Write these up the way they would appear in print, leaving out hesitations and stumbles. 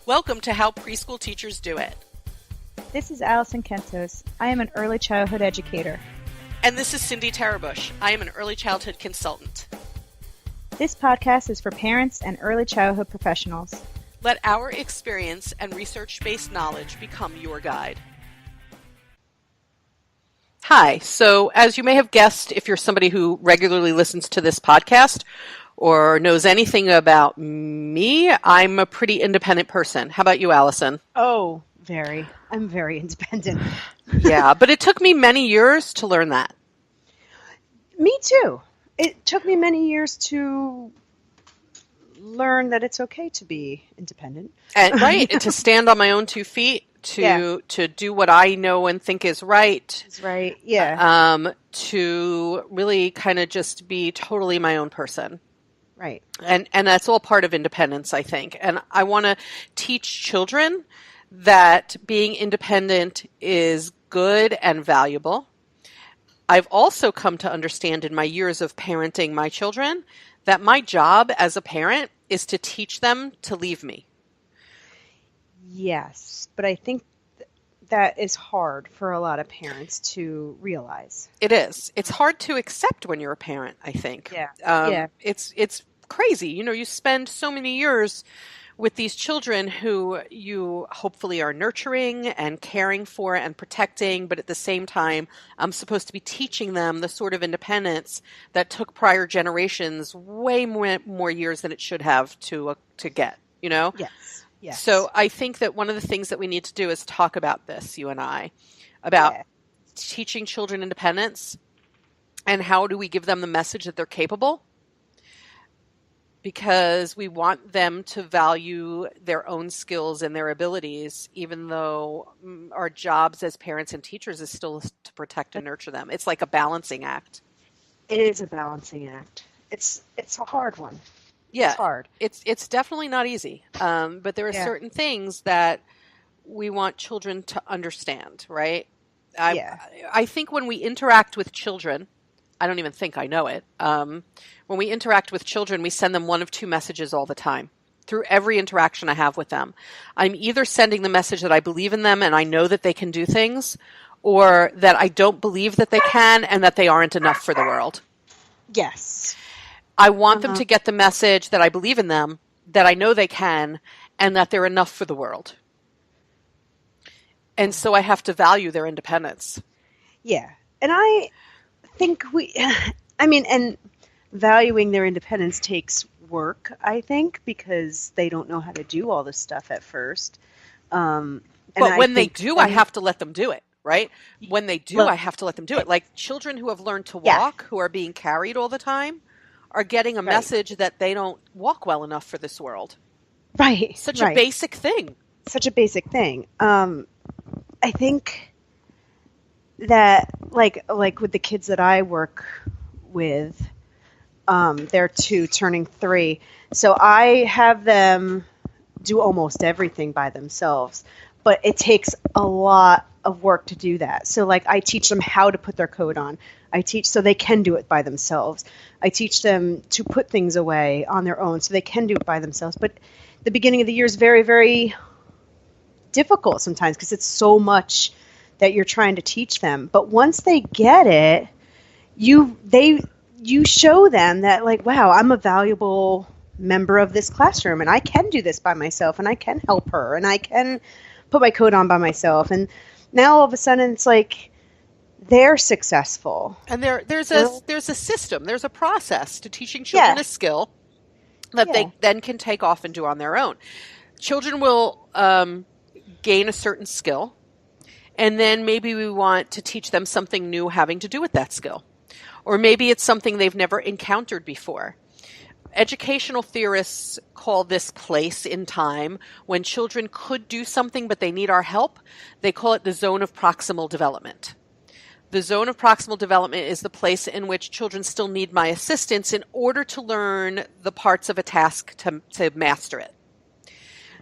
Welcome to How Preschool Teachers Do It. This is Alison Kentos. I am an early childhood educator. And this is Cindy Tarabush. I am an early childhood consultant. This podcast is for parents and early childhood professionals. Let our experience and research-based knowledge become your guide. Hi. So as you may have guessed, if you're somebody who regularly listens to this podcast or knows anything about me, I'm a pretty independent person. How about you, Allison? Oh, very. I'm very independent. Yeah, but it took me many years to learn that. Me too. It took me many years to learn that it's okay to be independent. And, right, and to stand on my own 2 feet, to do what I know and think is right. Is right, yeah. To really kind of just be totally my own person. Right. And that's all part of independence, I think. And I want to teach children that being independent is good and valuable. I've also come to understand in my years of parenting my children that my job as a parent is to teach them to leave me. Yes, but I think that is hard for a lot of parents to realize. It is. It's hard to accept when you're a parent, I think. Yeah. It's crazy. You know, you spend so many years with these children who you hopefully are nurturing and caring for and protecting, but at the same time, I'm supposed to be teaching them the sort of independence that took prior generations way more years than it should have to get, you know? Yes. So I think that one of the things that we need to do is talk about this, you and I, about teaching children independence and how do we give them the message that they're capable, because we want them to value their own skills and their abilities, even though our jobs as parents and teachers is still to protect and nurture them. It's like a balancing act. It is a balancing act. It's a hard one. Yeah, it's hard. It's definitely not easy. But there are certain things that we want children to understand, right? I think when we interact with children, I don't even think I know it. When we interact with children, we send them one of two messages all the time. Through every interaction I have with them, I'm either sending the message that I believe in them and I know that they can do things, or that I don't believe that they can and that they aren't enough for the world. Yes. I want them to get the message that I believe in them, that I know they can, and that they're enough for the world. And so I have to value their independence. Yeah. And I think and valuing their independence takes work, I think, because they don't know how to do all this stuff at first. But when they do, I have to let them do it, right? When they do, I have to let them do it. Like children who have learned to walk, who are being carried all the time, are getting a message that they don't walk well enough for this world. Right. Such a basic thing. Such a basic thing. I think that like with the kids that I work with, they're 2 turning 3. So I have them do almost everything by themselves, but it takes a lot of work to do that. So like I teach them how to put their coat on. I teach so they can do it by themselves. I teach them to put things away on their own so they can do it by themselves. But the beginning of the year is very, very difficult sometimes because it's so much that you're trying to teach them. But once they get it, you show them that like, wow, I'm a valuable member of this classroom and I can do this by myself and I can help her and I can put my coat on by myself. And now all of a sudden it's like they're successful. And there's a system, there's a process to teaching children a skill that they then can take off and do on their own. Children will gain a certain skill, and then maybe we want to teach them something new having to do with that skill. Or maybe it's something they've never encountered before. Educational theorists call this place in time when children could do something but they need our help. They call it the zone of proximal development. The zone of proximal development is the place in which children still need my assistance in order to learn the parts of a task to master it.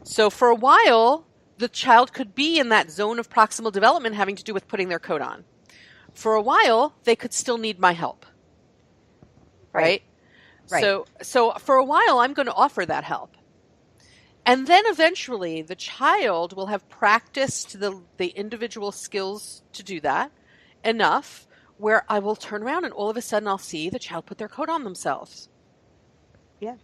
So for a while, the child could be in that zone of proximal development having to do with putting their coat on. For a while, they could still need my help. Right? So for a while, I'm going to offer that help. And then eventually the child will have practiced the individual skills to do that enough where I will turn around and all of a sudden I'll see the child put their coat on themselves. Yeah.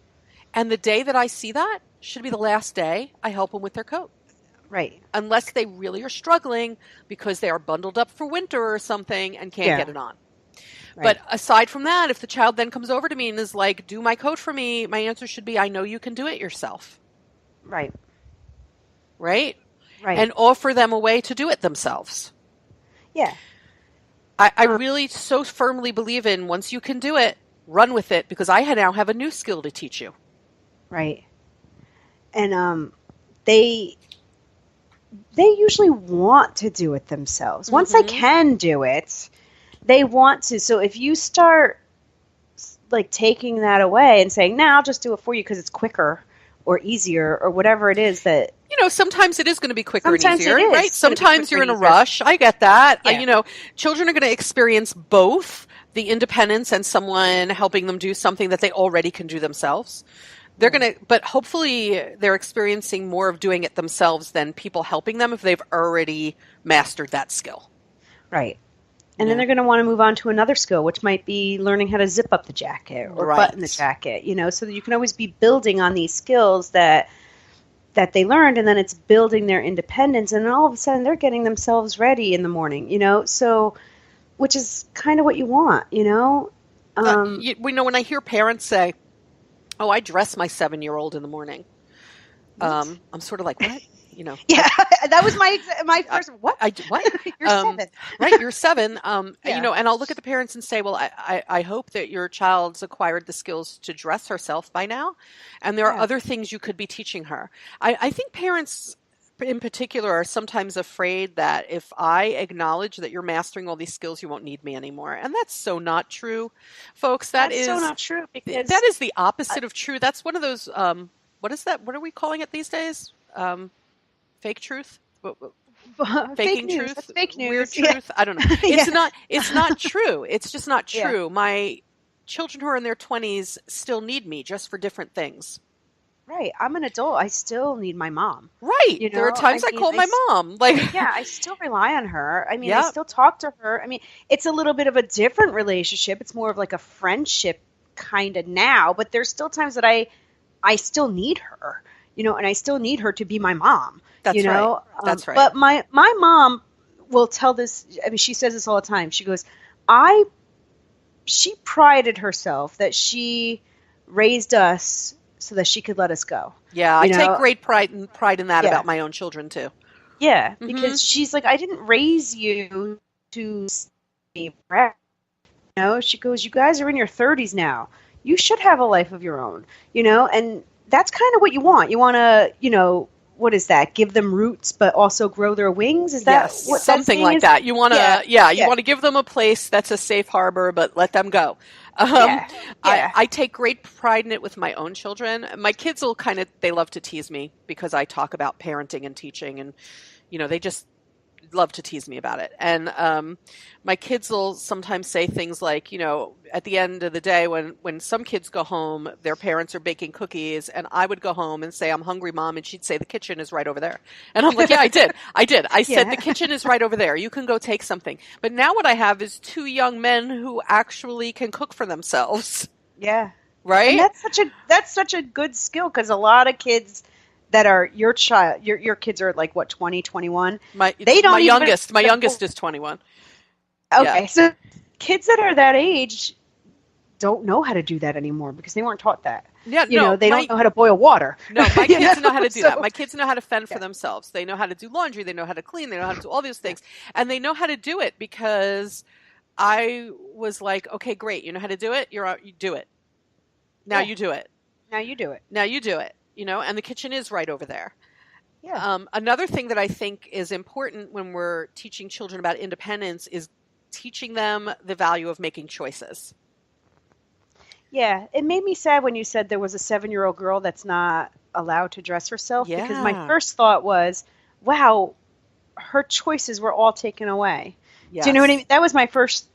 And the day that I see that should be the last day I help them with their coat. Right. Unless they really are struggling because they are bundled up for winter or something and can't get it on. Right. But aside from that, if the child then comes over to me and is like, do my coat for me, my answer should be, I know you can do it yourself. Right. Right? Right. And offer them a way to do it themselves. Yeah. I really so firmly believe in once you can do it, run with it, because I now have a new skill to teach you. Right. And they usually want to do it themselves. Once they can do it, they want to. So if you start like taking that away and saying, "No, I'll just do it for you because it's quicker or easier or whatever it is that." Sometimes it is going to be quicker and easier, right? Sometimes you're in a rush. I get that. Yeah. Children are going to experience both the independence and someone helping them do something that they already can do themselves. They're going to, but hopefully they're experiencing more of doing it themselves than people helping them if they've already mastered that skill. Right. And then they're going to want to move on to another skill, which might be learning how to zip up the jacket or button the jacket, so that you can always be building on these skills that they learned, and then it's building their independence, and all of a sudden they're getting themselves ready in the morning, so, which is kind of what you want, when I hear parents say, "Oh, I dress my 7-year-old in the morning," I'm sort of like, what? Yeah, that was my first. What? What? You're 7, right? You're 7. And I'll look at the parents and say, well, I hope that your child's acquired the skills to dress herself by now, and there are other things you could be teaching her. I think parents, in particular, are sometimes afraid that if I acknowledge that you're mastering all these skills, you won't need me anymore, and that's so not true, folks. That's so not true, because that is the opposite of true. That's one of those. What is that? What are we calling it these days? Fake truth? Faking truth? That's fake news. Weird truth? I don't know. It's not true. It's just not true. Yeah. My children who are in their 20s still need me, just for different things. Right. I'm an adult. I still need my mom. Right. There are times I call my mom. I still rely on her. I mean, I still talk to her. I mean, it's a little bit of a different relationship. It's more of like a friendship kind of now, but there's still times that I still need her. And I still need her to be my mom. That's right. That's right. But my mom will tell this. I mean, she says this all the time. She goes, she prided herself that she raised us so that she could let us go. Yeah, I take great pride in that about my own children too. Yeah, because she's like, I didn't raise you to stay forever. She goes, you guys are in your 30s now. You should have a life of your own. And that's kind of what you want. You want to, what is that? Give them roots, but also grow their wings? Is that what something like that? You want to, you want to give them a place that's a safe harbor, but let them go. I take great pride in it with my own children. My kids they love to tease me because I talk about parenting and teaching, and, they just love to tease me about it. And my kids will sometimes say things like, at the end of the day, when some kids go home, their parents are baking cookies, and I would go home and say, I'm hungry, Mom, and she'd say, the kitchen is right over there. And I'm like, yeah, I did. I said, the kitchen is right over there. You can go take something. But now what I have is 2 young men who actually can cook for themselves. Yeah. Right? And that's such a good skill, because a lot of kids that are your child, your kids are like what, 20, 21? My youngest is 21. Okay, so kids that are that age don't know how to do that anymore because they weren't taught that. Yeah, they don't know how to boil water. No, my kids know how to do that. My kids know how to fend for themselves. They know how to do laundry. They know how to clean. They know how to do all these things, and they know how to do it because I was like, okay, great, you know how to do it. You do it. Now you do it. Now you do it. Now you do it. And the kitchen is right over there. Yeah. Another thing that I think is important when we're teaching children about independence is teaching them the value of making choices. Yeah. It made me sad when you said there was a 7-year-old girl that's not allowed to dress herself. Yeah. Because my first thought was, wow, her choices were all taken away. Yes. Do you know what I mean? That was my first,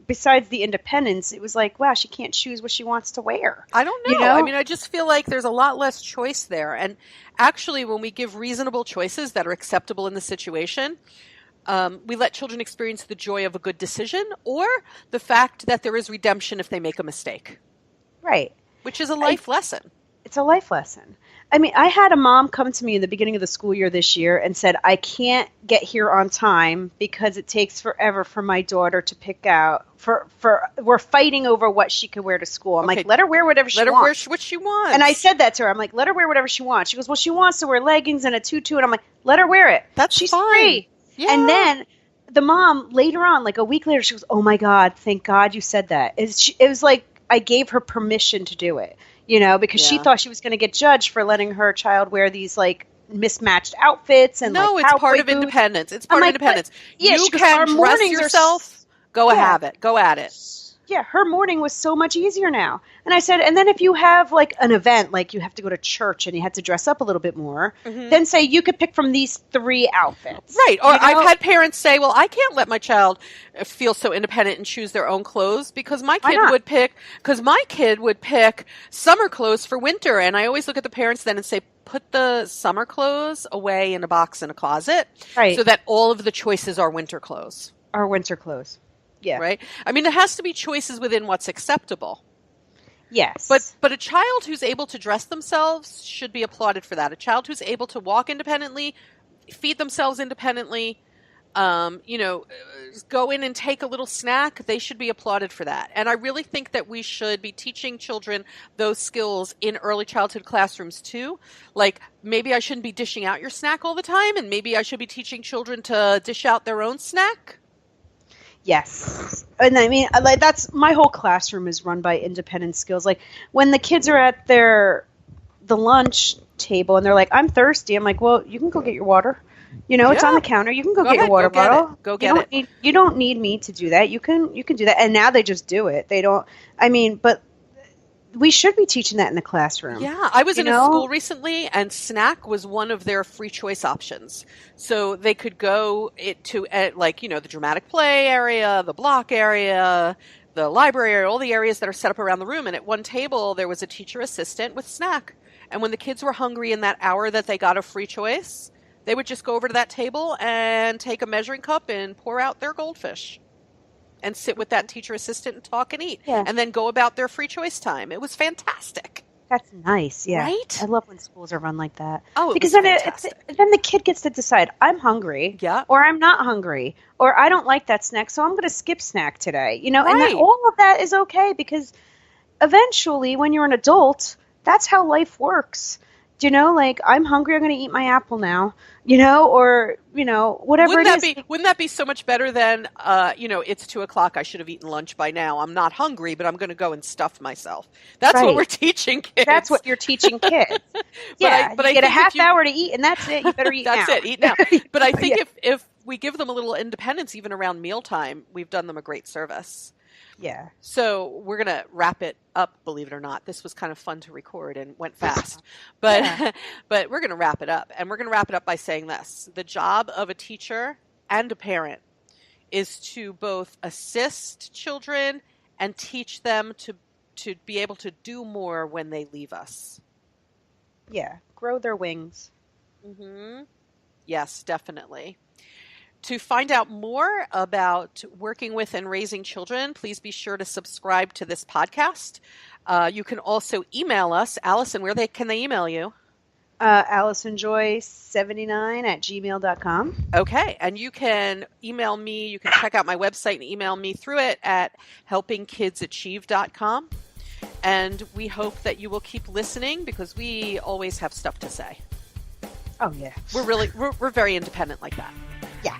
besides the independence, it was like, wow, she can't choose what she wants to wear. I don't know. You know? I mean, I just feel like there's a lot less choice there. And actually, when we give reasonable choices that are acceptable in the situation, we let children experience the joy of a good decision or the fact that there is redemption if they make a mistake. Right. Which is a life lesson. It's a life lesson. I mean, I had a mom come to me in the beginning of the school year this year and said, I can't get here on time because it takes forever for my daughter to pick out. We're fighting over what she can wear to school. I'm like, let her wear whatever she wants. Let her wear what she wants. And I said that to her. I'm like, let her wear whatever she wants. She goes, well, she wants to wear leggings and a tutu. And I'm like, let her wear it. She's fine. Free. Yeah. And then the mom later on, like a week later, she goes, oh my God, thank God you said that. It was like I gave her permission to do it, because she thought she was going to get judged for letting her child wear these like mismatched outfits. And no, it's part of independence. It's part of independence. You can dress yourself. Go have it. Go at it. Yeah, her morning was so much easier now. And I said, and then if you have like an event, like you have to go to church and you had to dress up a little bit more, then say you could pick from these 3 outfits. Right. Or I've had parents say, well, I can't let my child feel so independent and choose their own clothes because my kid would pick summer clothes for winter. And I always look at the parents then and say, put the summer clothes away in a box in a closet so that all of the choices are winter clothes. Are winter clothes. Yeah. Right? I mean, it has to be choices within what's acceptable. Yes. But a child who's able to dress themselves should be applauded for that. A child who's able to walk independently, feed themselves independently, go in and take a little snack, they should be applauded for that. And I really think that we should be teaching children those skills in early childhood classrooms too. Like maybe I shouldn't be dishing out your snack all the time, and maybe I should be teaching children to dish out their own snack. Yes. And I mean, like that's my whole classroom is run by independent skills. Like when the kids are at the lunch table and they're like, I'm thirsty. I'm like, well, you can go get your water. It's on the counter. You can go get your water bottle. Go get it. You don't need me to do that. You can do that. And now they just do it. They don't, but we should be teaching that in the classroom. Yeah, I was in a school recently, and snack was one of their free choice options. So they could go to the dramatic play area, the block area, the library area, all the areas that are set up around the room. And at one table, there was a teacher assistant with snack. And when the kids were hungry in that hour that they got a free choice, they would just go over to that table and take a measuring cup and pour out their goldfish. And sit with that teacher assistant and talk and eat. Yeah. And then go about their free choice time. It was fantastic. That's nice, yeah. Right? I love when schools are run like that. Oh, because then the kid gets to decide, I'm hungry, or I'm not hungry, or I don't like that snack, so I'm going to skip snack today. And all of that is okay because eventually when you're an adult, that's how life works. Like I'm hungry, I'm going to eat my apple now, or, whatever Wouldn't that be so much better than, it's 2:00, I should have eaten lunch by now. I'm not hungry, but I'm going to go and stuff myself. That's what we're teaching kids. That's what you're teaching kids. Yeah, but you get a half hour to eat and that's it. You better eat now. That's it, eat now. But I think if we give them a little independence, even around mealtime, we've done them a great service. Yeah. So we're going to wrap it up, believe it or not. This was kind of fun to record and went fast. But but we're going to wrap it up. And we're going to wrap it up by saying this. The job of a teacher and a parent is to both assist children and teach them to be able to do more when they leave us. Yeah. Grow their wings. Mm-hmm. Yes, definitely. To find out more about working with and raising children, please be sure to subscribe to this podcast. You can also email us. Alison, can they email you? AlisonJoy79@gmail.com. Okay. And you can email me. You can check out my website and email me through it at helpingkidsachieve.com. And we hope that you will keep listening because we always have stuff to say. Oh, yeah. We're very independent like that. Yeah.